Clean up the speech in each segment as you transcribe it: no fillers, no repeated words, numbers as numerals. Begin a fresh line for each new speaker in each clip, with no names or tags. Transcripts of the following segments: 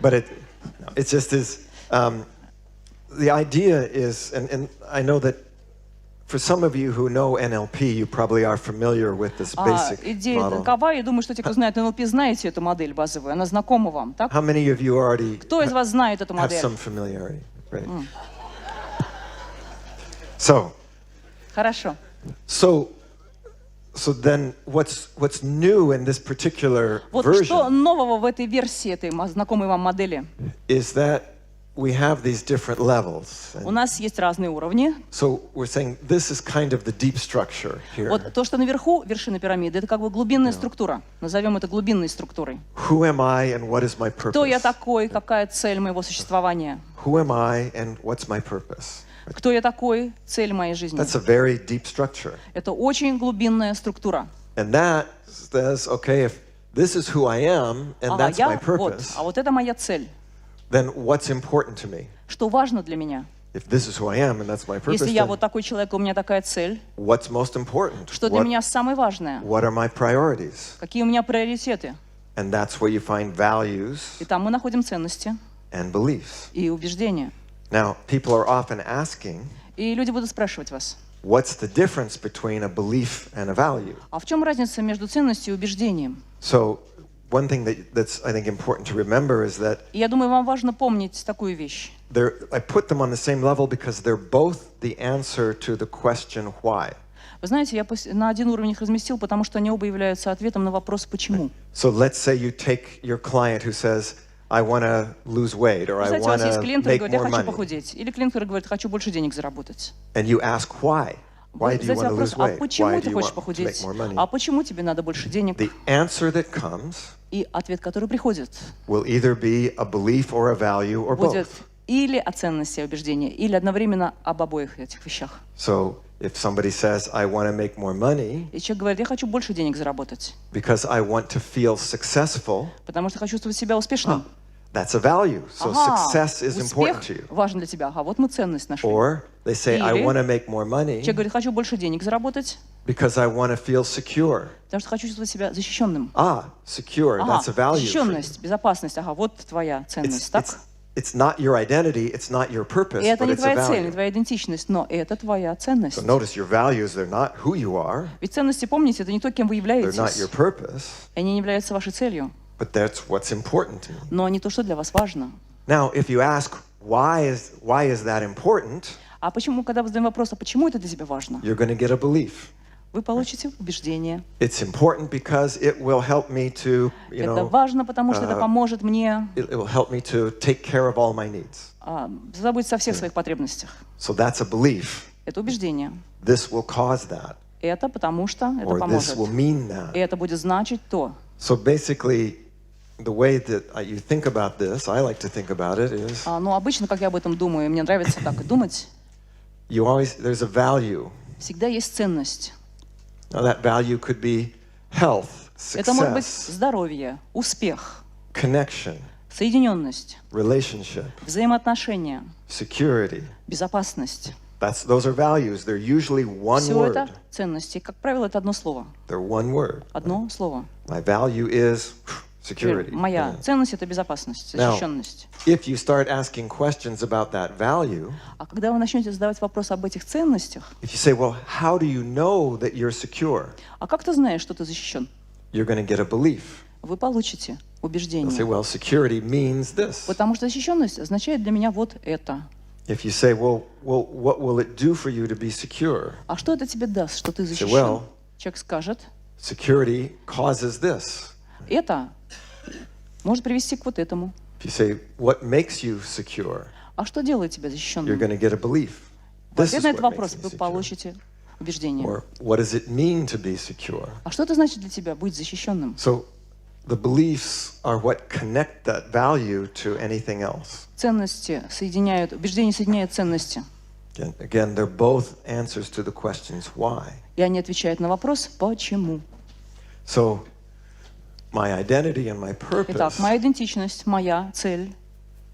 But it just is. The idea is, and I know that for some of you who know NLP, you probably are familiar with this basic
Идея
model.
такова, я думаю, что те, кто знает НЛП, знаете эту модель базовую, она знакома вам, так?
How many of you already
Кто из вас знает эту
have
модель?
some familiarity? Right. So
Хорошо.
So then what's new in this particular
Вот что
version
нового в этой версии, этой знакомой вам модели?
is that we have these different levels.
У нас есть разные уровни.
So we're saying this is kind of the deep structure here.
Вот то, что наверху, вершина пирамиды, это как бы глубинная структура. Назовем это глубинной структурой.
Who am I and what is my
Кто я
purpose?
такой, какая цель моего существования?
Who am I and what's my purpose?
Кто я такой, цель моей жизни?
That's a very deep structure.
Это очень глубинная структура.
And that says, okay, if this is who I am and
Ага,
that's my
вот,
purpose,
а вот это моя цель.
then what's important to me?
Что важно для меня?
If this is who I am and that's my purpose,
Если я
then
вот такой человек, у меня такая цель,
what's most important?
что для меня самое важное?
What are my priorities?
Какие у меня приоритеты?
And that's where you find values
И там мы находим ценности
and beliefs.
и убеждения.
Now, people are often asking,
И люди будут спрашивать вас,
what's the difference between a belief and a value?
а в чем разница между ценностью и убеждением?
So, one thing that's, I think, important to remember is that
И я думаю, вам важно помнить такую вещь.
I put them on the same level because they're both the answer to the question why.
Вы знаете, я на один уровень их разместил, потому что они оба являются ответом на вопрос «почему?».
So let's say you take your client who says, I want to lose weight or I
Представьте, у вас
want
есть
to
клиент, который
make
говорит, я
more
хочу
money.
похудеть. Или клиент, который говорит, хочу больше денег заработать.
And you ask why. Why
Вы
do you
задаете
want to
вопрос,
lose
а
weight?
почему
Why
ты
do you
хочешь
want to make
похудеть?
more money?
А почему тебе надо больше денег?
The answer that comes
И ответ, который приходит,
will either be a belief or a value or
будет
both.
или о ценности убеждения, или одновременно об обоих этих вещах.
So if somebody says, I want to make more money
И человек говорит, я хочу больше денег заработать,
because I want to feel successful,
потому что хочу чувствовать себя успешным.
that's a value. So
Ага,
success is important
успех
to you.
важен для тебя. Ага, вот мы ценность нашли.
Or they say, I
Или
want to make more money
человек говорит, хочу больше денег заработать,
because I want to feel secure.
потому что хочу чувствовать себя защищенным.
Secure,
Ага,
that's a value. For you.
защищенность, безопасность. Ага, вот твоя ценность, так?
It's not your identity, it's not your purpose,
И это
but
не
it's a
твоя цель, не
value.
твоя идентичность, но это твоя ценность.
So notice your values, they're not who you are,
Ведь ценности, помните, это не то, кем вы
they're not
являетесь.
your purpose,
Они не являются вашей целью,
but that's what's important to me.
но не то, что для вас важно.
Now, if you ask, why is that important,
А почему, когда вы задаем вопрос, а почему это для тебя важно,
you're going to get a belief.
вы получите убеждение.
It's important because it will help me to,
Это важно, потому что это поможет мне
it will help me to take care of all my needs.
заботиться о всех своих потребностях.
So that's a belief.
Это убеждение.
This will cause that,
Это потому что это
or this
поможет.
will mean that.
И это будет значить то.
So basically, the way that you think about this, I like to think about it, is
Но обычно, как я об этом думаю, мне нравится так и думать,
there's a value.
всегда есть ценность.
Now that value could be health,
Это может быть
success,
здоровье, успех,
connection,
соединенность,
relationship,
взаимоотношения,
security.
безопасность.
Those are values. They're usually one
Все это
word.
ценности. Как правило, это одно слово.
They're one word.
Одно слово.
My value is security.
Моя
Yeah.
ценность — это безопасность,
Now,
защищенность.
if you start asking questions about that value,
А когда вы начнете задавать вопрос об этих ценностях,
if you say, well, how do you know that you're secure?
а как ты знаешь, что ты защищен?
You're going to get a belief.
Вы получите
You'll say,
убеждение.
well, security means this.
Потому что защищенность означает для меня вот это.
If you say, well, what will it do for you to be secure?
А что это тебе даст, что ты
Say,
защищен?
well,
Человек скажет,
security causes this.
это может привести к вот этому.
If you say, what makes you secure?
А что делает тебя
You're
защищенным?
going to get a belief.
В
This
ответ
is
на этот
what
вопрос
makes me
вы
secure.
получите убеждение.
Or what does it mean to be secure?
А что это значит для тебя быть защищенным?
So the beliefs are what connect that value to anything else.
Ценности соединяют, убеждения соединяют ценности.
Again, they're both answers to the questions why.
И они отвечают на вопрос «почему?».
So my identity and my
Итак,
purpose
моя идентичность, моя цель,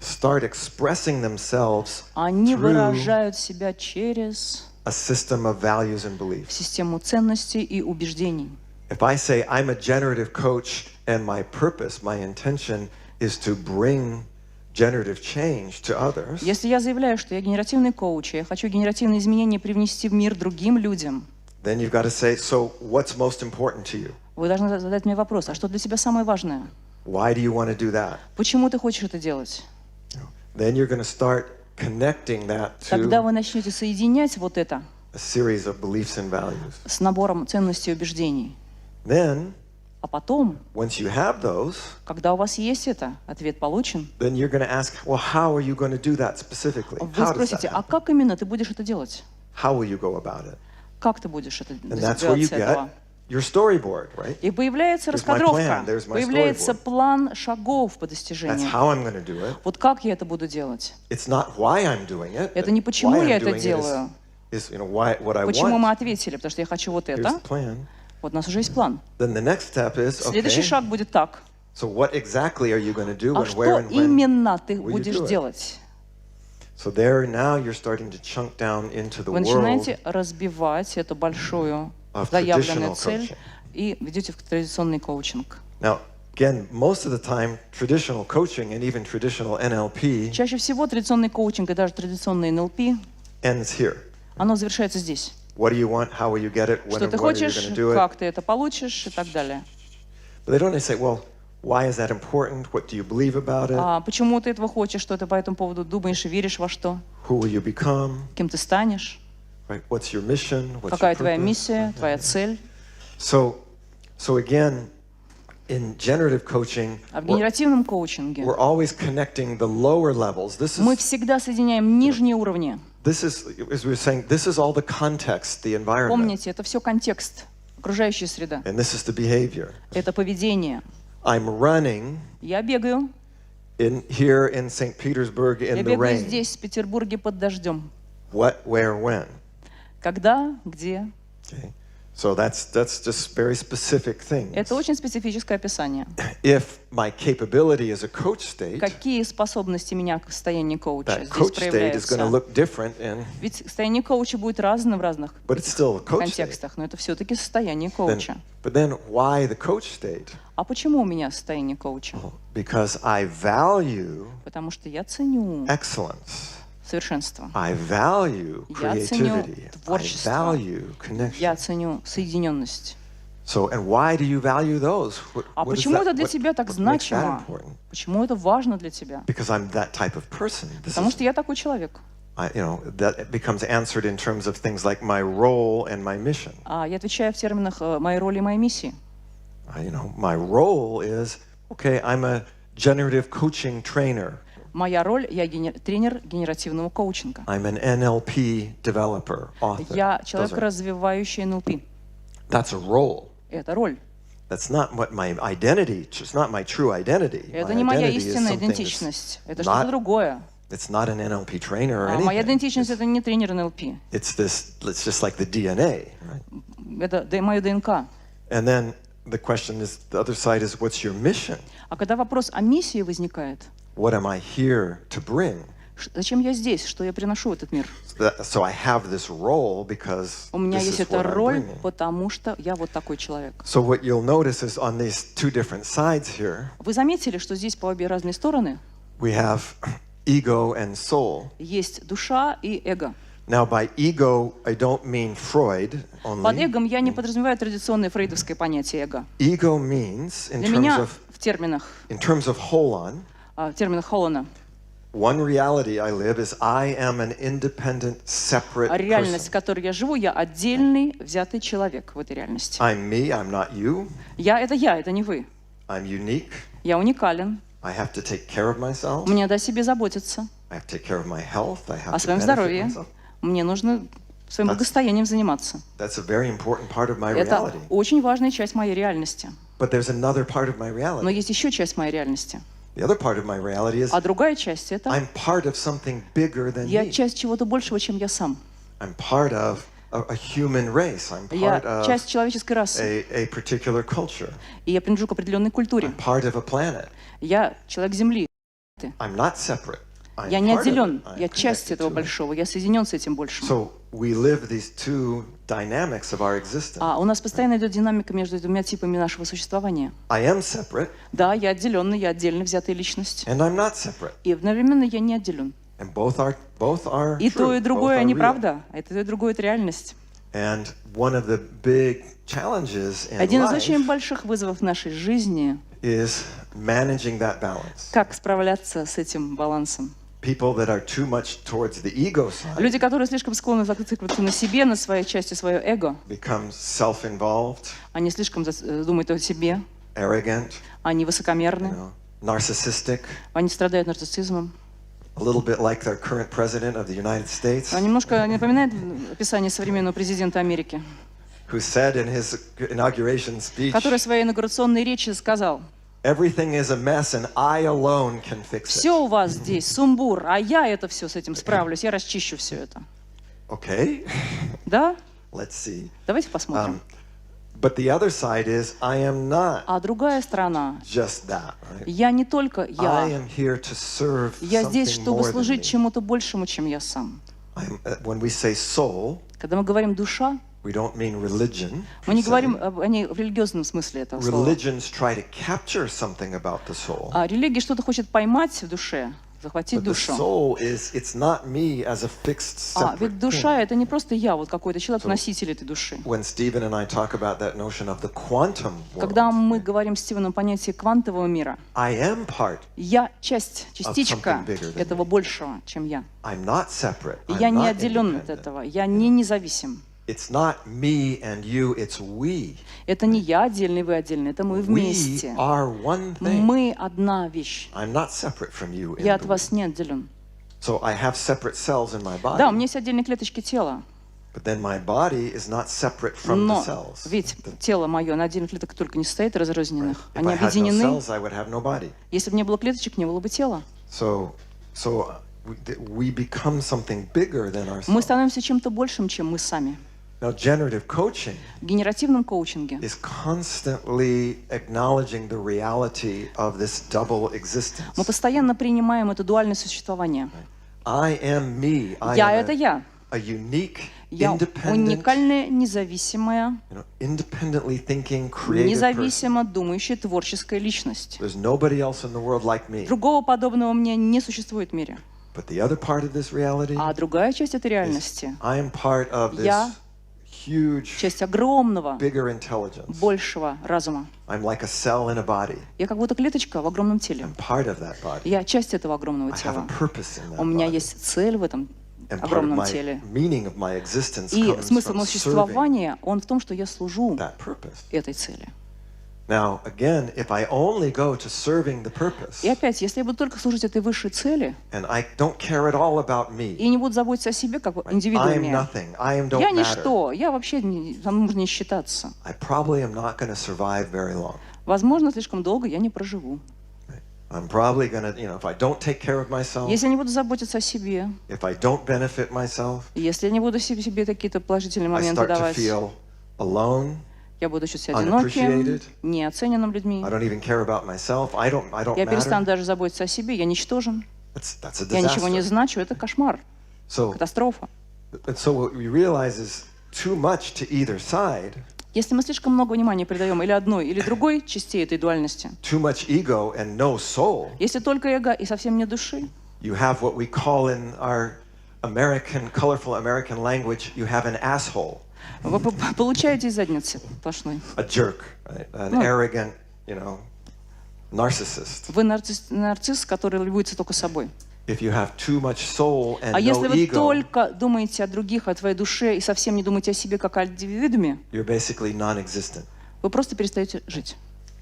start expressing themselves
они
through
выражают себя через
a system of values and beliefs.
систему ценностей и убеждений.
If I say I'm a generative coach and my purpose, my intention is to bring generative change to others,
Если я заявляю, что я генеративный коуч, и я хочу генеративные изменения привнести в мир другим людям,
then you've got to say, so what's most important to you?
вы должны задать мне вопрос, а что для тебя самое важное?
Why do you want to do that?
Почему ты хочешь это делать?
Then you're going to start connecting that
Тогда
to
вы начнете соединять вот это
a series of beliefs and values.
с набором ценностей и убеждений.
Then,
А потом,
once you have those,
когда у вас есть это, ответ получен,
then you're going to ask, well, how are you going to do that specifically?
вы
How does that
спросите, а
happen?
как именно ты будешь это делать?
How will you go about it?
Как ты будешь это
And that's where you
добиваться этого?
get your storyboard, right?
И появляется
Here's my
раскадровка,
plan, there's my
появляется
storyboard.
план шагов по
That's
достижению.
how I'm going to do it.
Вот как я это буду делать?
It's not why I'm doing it.
Это не
but
почему
why
я
I'm
это
doing it
делаю.
is, what I
Почему мы
want.
ответили? Потому что я хочу вот
Here's
это.
the plan.
Вот у нас уже есть план.
Then the next step is,
Следующий
okay,
шаг будет так.
so what exactly are you going to do
А
and
что
where and when?
именно ты
will you
будешь
do it?
делать?
So there now you're starting to chunk down into the
Вы
world
начинаете разбивать эту большую
of
заявленную
traditional
цель
coaching.
и ведете в традиционный коучинг.
Now, again, most of the time, traditional coaching and even traditional NLP
Чаще всего традиционный коучинг и даже традиционный НЛП,
ends here.
оно завершается здесь.
What do you want? How will you get it? When
Что
and
ты
where are you
хочешь,
going to do it?
как ты это получишь и так далее.
But they don't say, well, why is that important? What do you believe about it?
А почему ты этого хочешь, что ты по этому поводу думаешь и веришь во что?
Who will you become?
Кем ты станешь?
Right? What's your mission? What's
Какая
your
твоя
purpose?
миссия, твоя цель?
So again, in generative coaching,
А в генеративном коучинге
we're always connecting the lower levels.
мы всегда соединяем нижние уровни.
This is, as we were saying, this is all the context, the environment,
Помните, это все контекст, окружающая среда.
and this is the behavior.
Это поведение.
I'm running
Я бегаю.
here in St. Petersburg
Я
in the
бегаю
rain.
здесь, в Петербурге, под дождем.
What, where, when?
Когда, где?
Okay. So that's just very specific things.
Это очень специфическое описание.
If my capability as a coach state,
Какие способности меня к состоянию коуча
that
здесь
coach state is going to
проявляются?
look different,
Ведь состояние коуча будет разным в разных
but it's still a coach state.
контекстах, но это все-таки состояние коуча.
But then why the coach state?
А почему у меня состояние коуча?
Because I value
Потому что я ценю
excellence.
совершенство.
I value
Я ценю
creativity. I
творчество.
value
Я
connection.
ценю соединенность.
So, and why do you value those?
А
What is
почему
that-
это для
what-
тебя так
what makes that
значимо?
important?
Почему это важно для тебя?
Because I'm that type of person. This
Потому
is,
что я такой человек.
that becomes answered in terms of things like my role and my mission.
Я отвечаю в терминах моей роли и моей миссии.
My role is, okay, I'm a generative coaching trainer.
Моя роль, я тренер генеративного коучинга.
I'm an NLP developer, author.
Я
Those
человек,
are-
развивающий НЛП.
That's a role.
Это роль.
That's not what my identity, it's not my true identity.
Это
My
не моя
identity is
истинная
something that's
идентичность. Это
not-
что-то другое.
It's not an NLP trainer or
А моя
anything.
идентичность — это не тренер НЛП.
It's just like the DNA, right?
Это мое ДНК.
And then the question is, the other side is, what's your mission?
А когда вопрос о миссии возникает,
What am I here to bring?
зачем я здесь, что я приношу в этот мир?
So I have this role because
У меня
this
есть
is
эта
what I'm
роль,
bringing.
потому что я вот такой человек.
So what you'll notice is on these two different sides here,
Вы заметили, что здесь по обе разные стороны
we have ego and soul.
есть душа и эго.
Now by ego, I don't mean Freud
Под
only.
эгом я не подразумеваю традиционное фрейдовское понятие эго.
Ego means,
Для меня в терминах Холлана,
one reality I live is I am an independent, separate
реальность, в
person.
которой я живу, я отдельный, взятый человек в этой реальности.
I'm me, I'm not you.
Я, это не вы.
I'm unique.
Я уникален.
I have to take care of myself.
Мне надо о себе заботиться,
I have to take care of my health. I have
о
to
своем
benefit
здоровье.
myself.
Мне нужно своим благосостоянием заниматься.
That's a very important part of my
Это
reality.
очень важная часть моей реальности.
But there's another part of my
Но
reality.
есть еще часть моей реальности.
The other part of my reality is
А другая часть — это
I'm part of something bigger than
я
me.
часть чего-то большего, чем я сам.
I'm part of a human race. I'm
Я
part
часть
of
человеческой расы.
a particular culture.
И я принадлежу к определенной культуре.
I'm part of a planet.
Я человек Земли.
I'm not separate. I'm
Я не
part of it.
отделен.
I'm
Я часть
connected
этого
to it.
большого. Я соединен с этим большим.
So we live these two dynamics of our existence.
У нас постоянно идет динамика между двумя типами нашего существования.
I am separate.
Да, я отделенный, я отдельно взятая личность.
And I'm not separate.
И одновременно я не отделен.
And both are
И то, и
true.
другое,
Both are
они
real.
правда. Это то, и другое, это реальность.
And one of the big challenges in
Один из
life
очень больших вызовов нашей жизни
is managing that balance.
как справляться с этим балансом.
People that are too much towards the ego side
Люди, которые слишком склонны зацикливаться на себе, на своей части, свое эго,
become self-involved,
они слишком думают о себе,
arrogant,
они высокомерны,
narcissistic,
они страдают нарциссизмом.
a little bit like their current president of the United States,
Немножко напоминает описание современного президента Америки,
who said in his inauguration speech,
который в своей инаугурационной речи сказал:
everything is a mess and I alone can fix it.
все у вас здесь сумбур, а я это все с этим справлюсь, я расчищу все это.
Okay,
Да?
let's see.
Давайте посмотрим.
But the other side is I am not
А другая сторона,
just that. Right?
я не только
I
я,
am here to serve
я здесь,
something
чтобы
more than
служить
me.
чему-то большему, чем я сам.
When we say soul,
Когда мы говорим душа,
we don't mean religion.
мы не
per se.
говорим о ней в религиозном смысле этого слова.
Religions try to capture something about the soul.
Религия что-то хочет поймать в душе, захватить
But the
душу.
soul is, it's not me as a fixed separate
Ведь душа
thing.
это не просто я, вот какой-то человек, носитель этой души.
When Stephen and I talk about that notion of the quantum
Когда
world,
мы говорим с Стивеном о понятии квантового мира,
I am part.
я частичка
something bigger than
этого большего, чем я.
I'm not separate.
И
I'm
я не
not
отделен от
independent.
этого, я не независим.
It's not me and you, it's we.
Это не я отдельный, вы отдельный, это мы
We
вместе.
are one thing.
Мы одна вещь.
I'm not separate from you. in
Я от
the
вас не отделен.
So I have separate cells in my body.
Да, у меня есть отдельные клеточки тела,
But then my body is not separate from the
но
cells.
ведь тело мое на отдельных клеток только не состоит разрозненных.
If
Они
I had no
объединены.
cells, I would have no body.
Если бы не было клеточек, не было бы тела.
So we become something bigger than
Мы
ourselves.
становимся чем-то большим, чем мы сами.
Now, generative coaching
В генеративном коучинге
is constantly acknowledging the reality of this double existence.
мы постоянно принимаем это дуальное существование.
I am me. I
Я —
am
это я.
a unique,
Я
independent,
уникальная, независимая,
independently thinking, creative person.
независимо думающая творческая личность.
There's nobody else in the world like me.
Другого подобного мне не существует в мире.
But the other part of this reality
А другая часть этой
is
реальности
I am part of this
Я
huge,
часть огромного,
bigger intelligence.
большего разума.
I'm like a cell in a body.
Я как будто клеточка в огромном теле.
I'm part of that body.
Я часть этого огромного
I have
тела.
a purpose in that
У меня
body.
есть цель в этом
And part of
огромном
my
теле.
meaning of my existence
И
comes
смысл
from
моего
serving
существования, он в том, что я служу
that purpose.
этой цели.
Now, again, if I only go to serving the purpose,
И опять, если я буду только служить этой высшей цели
and I don't care at all about me,
и не буду заботиться о себе как
I am
индивидууме,
nothing, I am don't
я
matter,
ничто, я вообще там нужно не считаться.
I probably am not going to survive very long.
Возможно, слишком долго я не проживу.
I'm probably going to, if I don't take care of myself,
Если я не буду заботиться о себе,
if I don't benefit myself,
если я не буду себе какие-то положительные
I
моменты
start to
давать,
feel alone.
я буду чувствовать себя одиноким,
unappreciated.
неоцененным людьми.
I don't even care about myself. I don't
Я перестану
matter.
даже заботиться о себе, я ничтожен,
That's a
я ничего не
disaster.
значу, это кошмар,
So
катастрофа.
what we realize is too much to either side,
Если мы слишком много внимания придаем или одной, или другой части этой дуальности,
too much ego and no soul,
если только эго и совсем нет души,
you have what we call in our colorful American language, you have an asshole,
вы получаете из задницы сплошной.
a jerk, right? An arrogant, narcissist.
Вы нарцисс, который любуется только собой.
If you have too much soul and
А если
no
вы
ego,
только думаете о других, о твоей душе и совсем не думаете о себе как о индивидууме,
you're basically non-existent.
вы просто перестаете жить.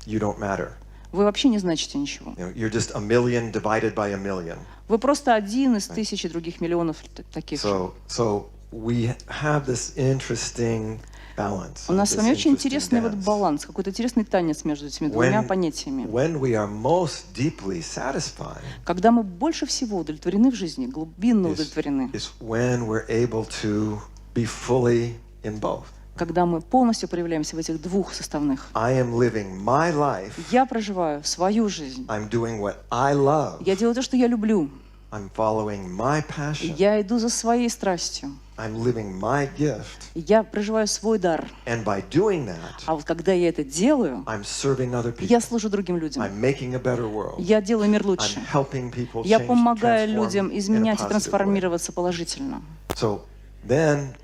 You don't matter.
Вы вообще не значите ничего.
You're just a million divided by a million.
Вы просто один из тысячи других миллионов таких же.
So we have this interesting balance.
У нас с
this
вами очень
interesting
интересный вот
dance.
баланс, какой-то интересный танец между этими двумя понятиями.
When we are most deeply satisfied
Когда мы больше всего удовлетворены в жизни, глубинно удовлетворены,
is when we're able to be fully in both.
когда мы полностью проявляемся в этих двух составных.
I am living my life.
Я проживаю свою жизнь.
I'm doing what I love.
Я делаю то, что я люблю.
I'm following my passion.
Я иду за своей страстью.
I'm living my gift.
Я проживаю свой дар.
And by doing that,
А вот когда я это делаю,
I'm serving other
я
people.
служу другим людям.
I'm making a better world.
Я делаю мир лучше.
I'm helping people
Я
change,
помогаю
transform
людям
in a
изменять и
positive way.
трансформироваться положительно.
So then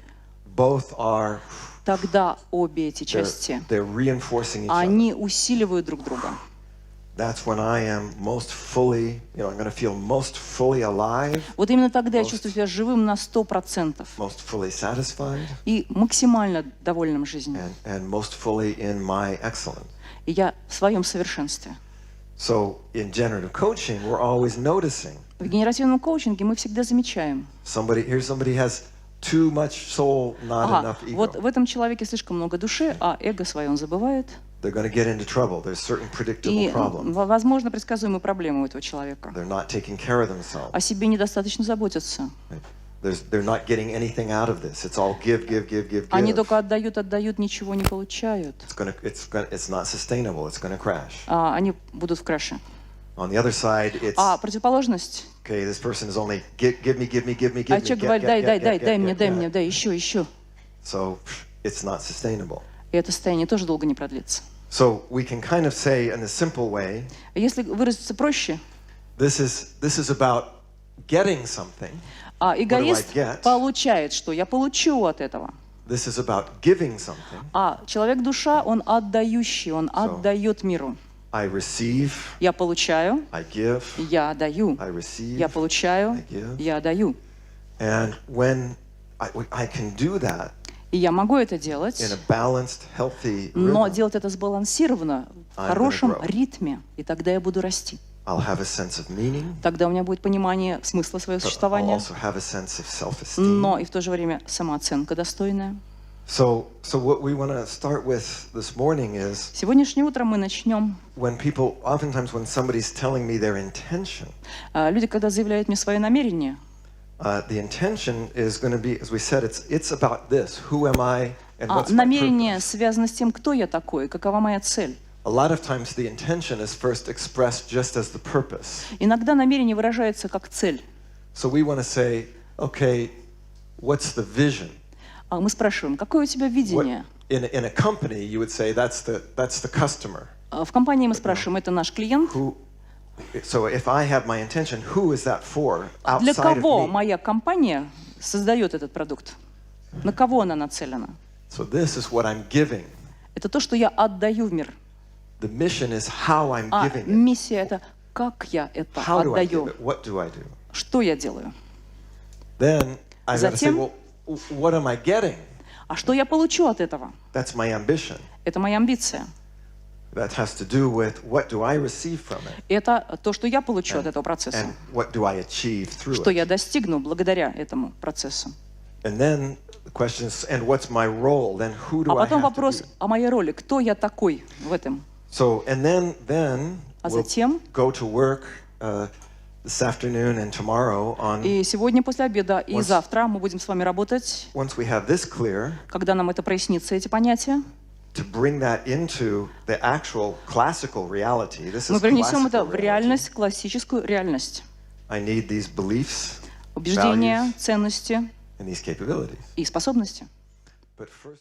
both are
Тогда обе эти части,
they're reinforcing each other.
они усиливают друг друга.
That's when I am most fully, I'm going to feel most fully alive,
Вот именно тогда я чувствую себя живым на 100%
most fully satisfied,
и максимально довольным жизнью.
and most fully in my excellence.
И я в своем совершенстве.
So in generative coaching, we're always noticing
В генеративном коучинге мы всегда замечаем.
somebody has too much soul, not enough ego.
Вот в этом человеке слишком много души, а эго свое он забывает.
They're going to get into trouble. There's certain predictable
И,
problems.
возможно, предсказуемые проблемы у этого человека.
They're not taking care of themselves.
О себе недостаточно заботятся.
They're not getting anything out of this. It's all give, give, give, give,
Они
give.
только отдают, ничего не получают.
It's not sustainable. It's going to crash.
Они будут в краше.
On the other side, it's
А противоположность.
okay. This person is only give me, give me, give me, give
А
me.
человек говорит, дай мне, дай, еще.
So it's not sustainable.
И это состояние тоже долго не продлится.
So we can kind of say in a simple way,
Если выразиться проще,
this is about getting something.
Эгоист получает, что я получу от этого.
This is about giving something.
А человек-душа, он отдающий, он отдает миру.
I receive,
Я получаю,
I give,
я даю.
I receive,
Я получаю,
I give.
я даю.
And when I can do that
И я могу это делать,
in a balanced, healthy
но
rhythm,
делать это сбалансированно, в
I'm
хорошем
gonna grow.
ритме, и тогда я буду расти.
I'll have a sense of meaning,
Тогда у меня будет понимание смысла своего
but I'll
существования,
also have a sense of self-esteem.
но и в то же время самооценка достойная.
So what we want to start with this morning is
Сегодняшнее утро мы начнем.
oftentimes when somebody's telling me their intention,
Люди, когда заявляют мне свои намерения,
the intention is going to be, as we said, it's about this: who am I and what's my
намерение
purpose.
связано с тем, кто я такой, какова моя цель.
A lot of times the intention is first expressed just as the purpose.
Иногда намерение выражается как цель.
So we want to say, okay, what's the vision?
Мы спрашиваем, какое у тебя видение?
In a company, you would say that's the customer.
В компании мы спрашиваем, это наш клиент.
So if I have my intention, who is that for
Для
outside
кого
of me?
моя компания создает этот продукт? На кого она нацелена?
So this is what I'm giving.
Это то, что я отдаю в мир.
The mission is how I'm
А
giving it.
миссия — это как я это
How do I give
отдаю,
it? What do I do?
что я делаю.
Then I got to say,
Затем-
well, what am I getting?
А что я получу от этого?
That's my ambition.
Это моя амбиция.
That has to do with what do I receive from it,
Это то, что я получу от этого процесса,
and what do I achieve through
что
it.
я достигну благодаря этому процессу.
And then the question is, and what's my role? Then who do
А
I
потом
have to
вопрос
be?
о моей роли. Кто я такой в этом?
So, and then
А
we'll
затем,
go to work this afternoon and tomorrow on.
и сегодня после обеда, и
Once-
завтра мы будем с вами работать,
Once we have this clear,
когда нам это прояснится, эти понятия,
to bring that into the actual classical reality. This
мы
is
принесем это
classical
в
reality.
реальность, классическую реальность.
I need these beliefs,
Убеждения,
values,
ценности
and these capabilities.
и способности.
But first.